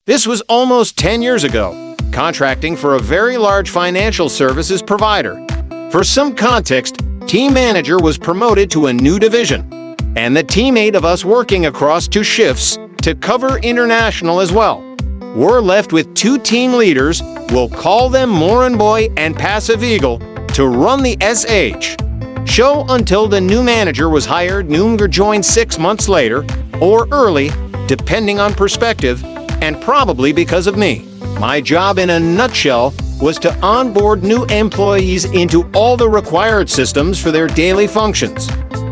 This was almost 10 years ago, contracting for a very large financial services provider. For some context, team manager was promoted to a new division, and the teammate of us working across 2 shifts to cover international as well. We're left with 2 team leaders, we'll call them Moranboy and Passive Eagle, to run the SH show until the new manager was hired. Noomger joined 6 months later, or early, depending on perspective, and probably because of me. My job in a nutshell was to onboard new employees into all the required systems for their daily functions,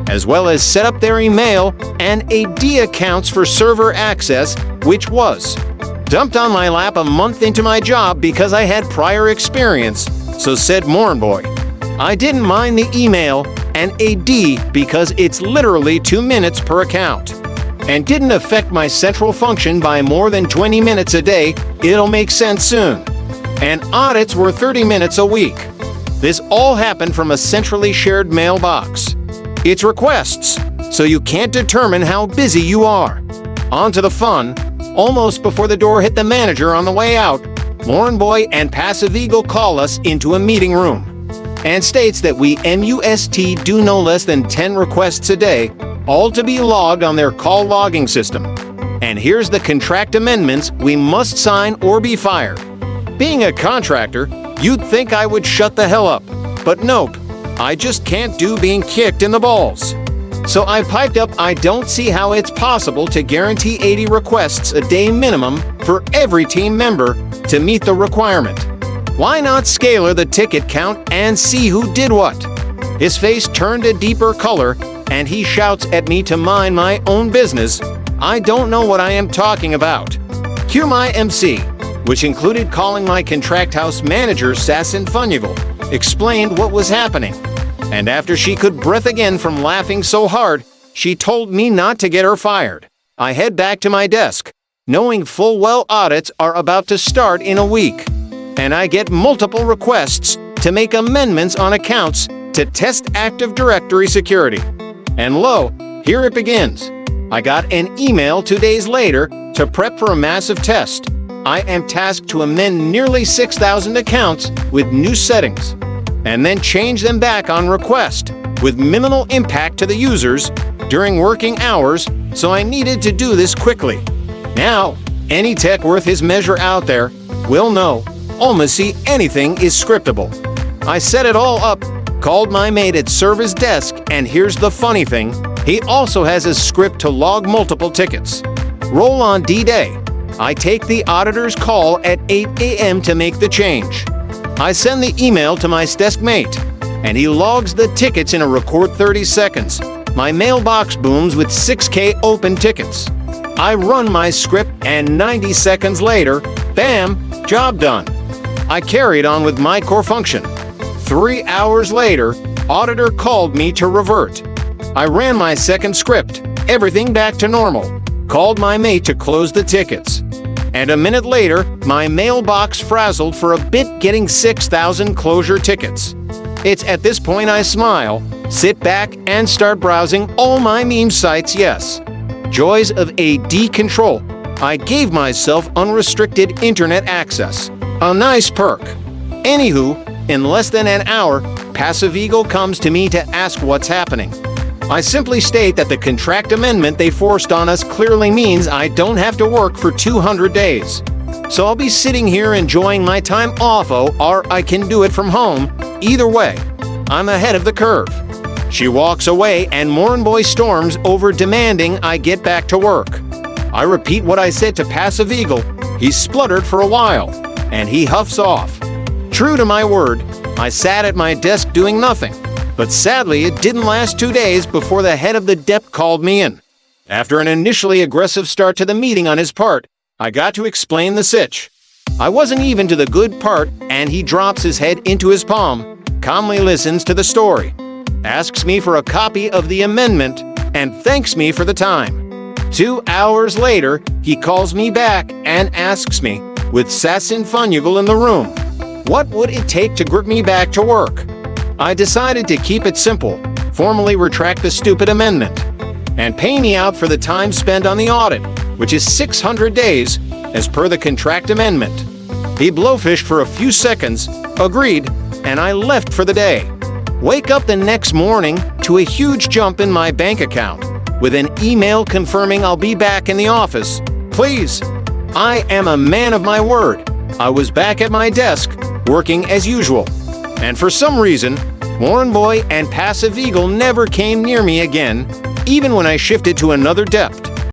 as well as set up their email and AD accounts for server access, which was dumped on my lap a month into my job because I had prior experience, so said Moranboy. I didn't mind the email and AD because it's literally 2 minutes per account, and didn't affect my central function by more than 20 minutes a day. It'll make sense soon. And audits were 30 minutes a week. This all happened from a centrally shared mailbox. It's requests, so you can't determine how busy you are. On to the fun. Almost before the door hit the manager on the way out, Moranboy and Passive Eagle call us into a meeting room and states that we MUST do no less than 10 requests a day, all to be logged on their call logging system. And here's the contract amendments we must sign or be fired. Being a contractor, you'd think I would shut the hell up, but nope, I just can't do being kicked in the balls. So I piped up, I don't see how it's possible to guarantee 80 requests a day minimum for every team member to meet the requirement. Why not scalar the ticket count and see who did what? His face turned a deeper color, and he shouts at me to mind my own business. I don't know what I am talking about. Cue my MC, which included calling my contract house manager, Sassin Funyugal, explained what was happening. And after she could breath again from laughing so hard, she told me not to get her fired. I head back to my desk, knowing full well audits are about to start in a week. And I get multiple requests to make amendments on accounts to test Active Directory security. And lo, here it begins. I got an email 2 days later to prep for a massive test. I am tasked to amend nearly 6,000 accounts with new settings, and then change them back on request with minimal impact to the users during working hours, so I needed to do this quickly. Now, any tech worth his measure out there will know almost anything is scriptable. I set it all up, called my mate at service desk, and here's the funny thing, he also has a script to log multiple tickets. Roll on D-Day. I take the auditor's call at 8 a.m. to make the change. I send the email to my desk mate, and he logs the tickets in a record 30 seconds. My mailbox booms with 6K open tickets. I run my script, and 90 seconds later, bam, job done. I carried on with my core function. 3 hours later, auditor called me to revert. I ran my second script, everything back to normal, called my mate to close the tickets. And a minute later, my mailbox frazzled for a bit, getting 6,000 closure tickets. It's at this point I smile, sit back, and start browsing all my meme sites. Yes, joys of AD control. I gave myself unrestricted internet access. A nice perk. Anywho, in less than an hour, Passive Eagle comes to me to ask what's happening. I simply state that the contract amendment they forced on us clearly means I don't have to work for 200 days. So I'll be sitting here enjoying my time off, or I can do it from home. Either way, I'm ahead of the curve. She walks away, and Moranboy storms over, demanding I get back to work. I repeat what I said to Passive Eagle. He spluttered for a while, and he huffs off. True to my word, I sat at my desk doing nothing. But sadly, it didn't last 2 days before the head of the DEP called me in. After an initially aggressive start to the meeting on his part, I got to explain the sitch. I wasn't even to the good part, and he drops his head into his palm, calmly listens to the story, asks me for a copy of the amendment, and thanks me for the time. 2 hours later, he calls me back and asks me, with Sassin Funyugal in the room, what would it take to grip me back to work? I decided to keep it simple, formally retract the stupid amendment, and pay me out for the time spent on the audit, which is 600 days, as per the contract amendment. He blowfished for a few seconds, agreed, and I left for the day. Wake up the next morning to a huge jump in my bank account, with an email confirming I'll be back in the office. Please, I am a man of my word. I was back at my desk, working as usual. And for some reason, Warren Boy and Passive Eagle never came near me again, even when I shifted to another depth.